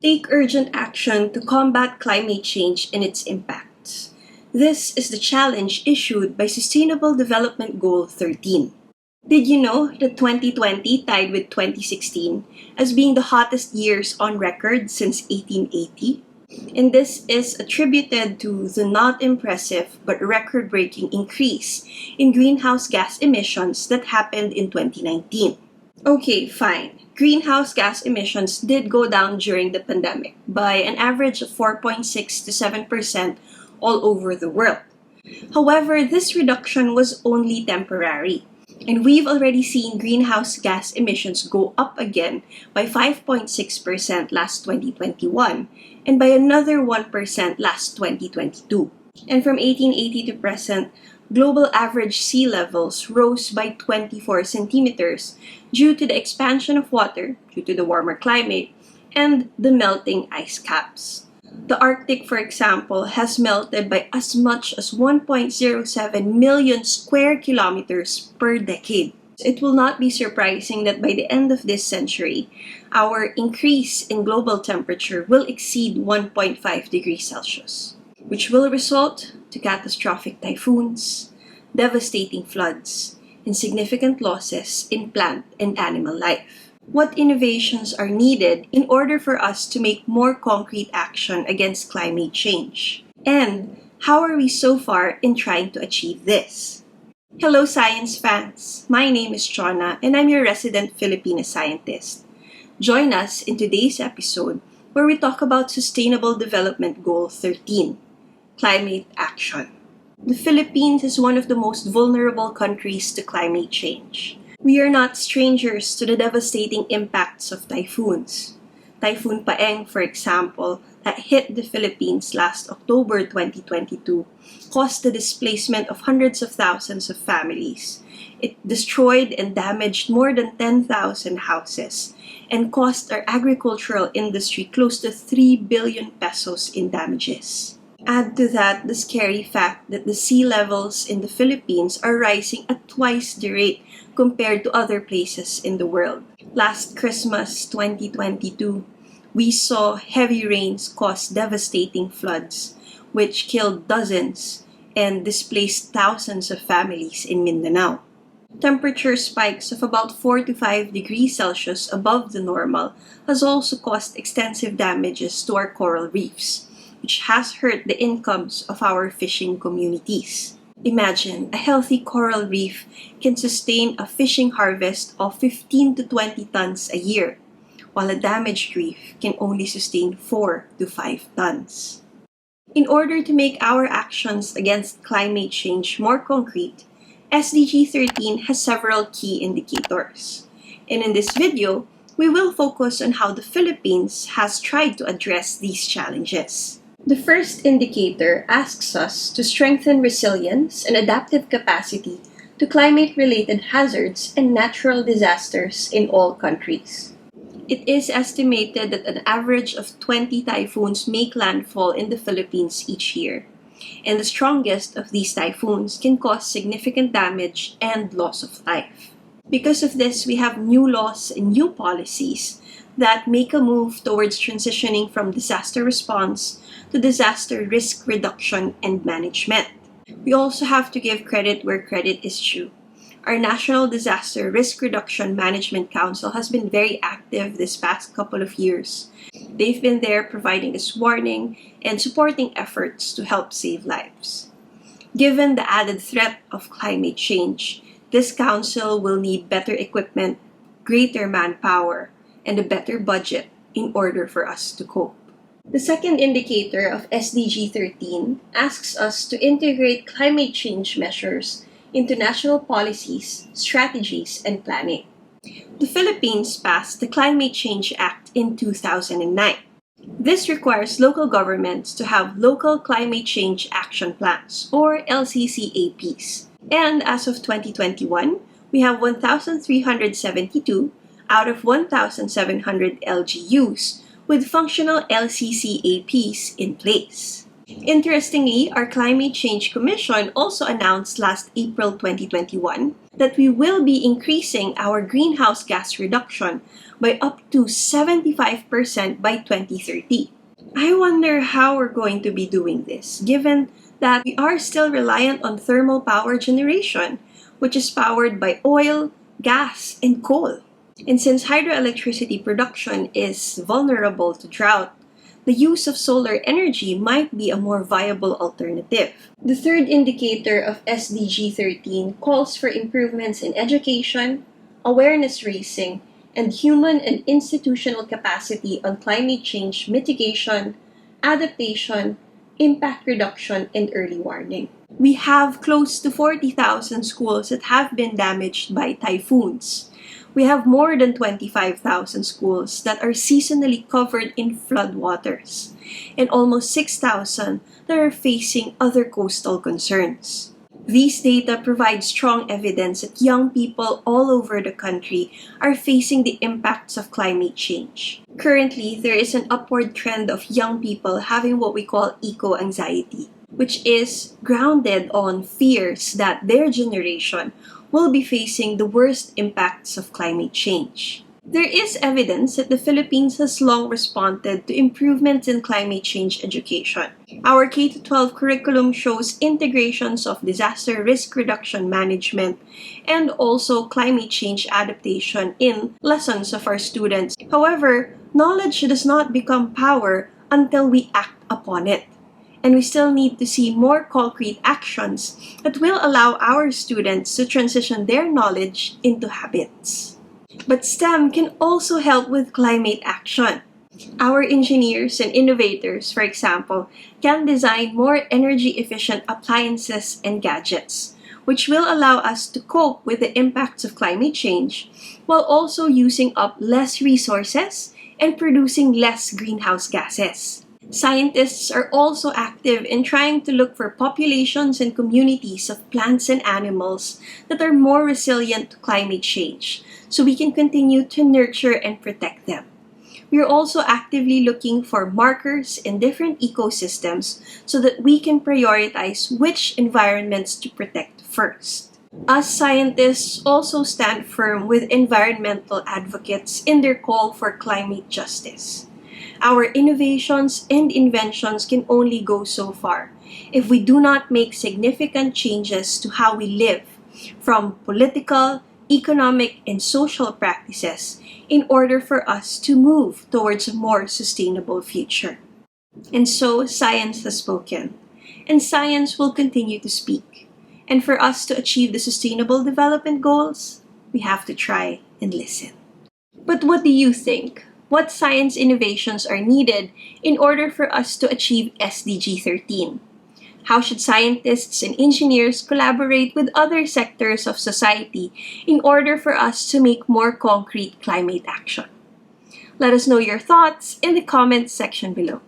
Take urgent action to combat climate change and its impacts. This is the challenge issued by Sustainable Development Goal 13. Did you know that 2020 tied with 2016 as being the hottest years on record since 1880? And this is attributed to the not impressive but record-breaking increase in greenhouse gas emissions that happened in 2019. Okay, fine. Greenhouse gas emissions did go down during the pandemic by an average of 4.6 to 7% all over the world. However, this reduction was only temporary, and we've already seen greenhouse gas emissions go up again by 5.6% last 2021 and by another 1% last 2022. And from 1880 to present, global average sea levels rose by 24 centimeters due to the expansion of water due to the warmer climate and the melting ice caps. The Arctic, for example, has melted by as much as 1.07 million square kilometers per decade. It will not be surprising that by the end of this century, our increase in global temperature will exceed 1.5 degrees Celsius, which will result to catastrophic typhoons, devastating floods, and significant losses in plant and animal life. What innovations are needed in order for us to make more concrete action against climate change? And how are we so far in trying to achieve this? Hello, science fans! My name is Chona, and I'm your resident Filipina scientist. Join us in today's episode where we talk about Sustainable Development Goal 13, Climate Action. The Philippines is one of the most vulnerable countries to climate change. We are not strangers to the devastating impacts of typhoons. Typhoon Paeng, for example, that hit the Philippines last October 2022, caused the displacement of hundreds of thousands of families. It destroyed and damaged more than 10,000 houses and cost our agricultural industry close to 3 billion pesos in damages. Add to that the scary fact that the sea levels in the Philippines are rising at twice the rate compared to other places in the world. Last Christmas, 2022, we saw heavy rains cause devastating floods, which killed dozens and displaced thousands of families in Mindanao. Temperature spikes of about 4 to 5 degrees Celsius above the normal has also caused extensive damages to our coral reefs, which has hurt the incomes of our fishing communities. Imagine, a healthy coral reef can sustain a fishing harvest of 15 to 20 tons a year, while a damaged reef can only sustain 4 to 5 tons. In order to make our actions against climate change more concrete, SDG 13 has several key indicators. And in this video, we will focus on how the Philippines has tried to address these challenges. The first indicator asks us to strengthen resilience and adaptive capacity to climate-related hazards and natural disasters in all countries. It is estimated that an average of 20 typhoons make landfall in the Philippines each year, and the strongest of these typhoons can cause significant damage and loss of life. Because of this, we have new laws and new policies that make a move towards transitioning from disaster response to disaster risk reduction and management. We also have to give credit where credit is due. Our National Disaster Risk Reduction Management Council has been very active this past couple of years. They've been there providing us warning and supporting efforts to help save lives. Given the added threat of climate change, this council will need better equipment, greater manpower, and a better budget in order for us to cope. The second indicator of SDG 13 asks us to integrate climate change measures into national policies, strategies, and planning. The Philippines passed the Climate Change Act in 2009. This requires local governments to have local climate change action plans, or LCCAPs. And as of 2021, we have 1,372 out of 1,700 LGUs with functional LCCAPs in place. Interestingly, our Climate Change Commission also announced last April 2021 that we will be increasing our greenhouse gas reduction by up to 75% by 2030. I wonder how we're going to be doing this, given that we are still reliant on thermal power generation, which is powered by oil, gas, and coal. And since hydroelectricity production is vulnerable to drought, the use of solar energy might be a more viable alternative. The third indicator of SDG 13 calls for improvements in education, awareness raising, and human and institutional capacity on climate change mitigation, adaptation, impact reduction, and early warning. We have close to 40,000 schools that have been damaged by typhoons. We have more than 25,000 schools that are seasonally covered in floodwaters, and almost 6,000 that are facing other coastal concerns. These data provide strong evidence that young people all over the country are facing the impacts of climate change. Currently, there is an upward trend of young people having what we call eco-anxiety, which is grounded on fears that their generation will be facing the worst impacts of climate change. There is evidence that the Philippines has long responded to improvements in climate change education. Our K-12 curriculum shows integrations of disaster risk reduction management and also climate change adaptation in lessons of our students. However, knowledge does not become power until we act upon it. And we still need to see more concrete actions that will allow our students to transition their knowledge into habits. But STEM can also help with climate action. Our engineers and innovators, for example, can design more energy-efficient appliances and gadgets, which will allow us to cope with the impacts of climate change while also using up less resources and producing less greenhouse gases. Scientists are also active in trying to look for populations and communities of plants and animals that are more resilient to climate change, so we can continue to nurture and protect them. We are also actively looking for markers in different ecosystems so that we can prioritize which environments to protect first. Us scientists also stand firm with environmental advocates in their call for climate justice. Our innovations and inventions can only go so far if we do not make significant changes to how we live, from political, economic, and social practices in order for us to move towards a more sustainable future. And so, science has spoken, and science will continue to speak. And for us to achieve the Sustainable Development Goals, we have to try and listen. But what do you think? What science innovations are needed in order for us to achieve SDG 13? How should scientists and engineers collaborate with other sectors of society in order for us to make more concrete climate action? Let us know your thoughts in the comments section below.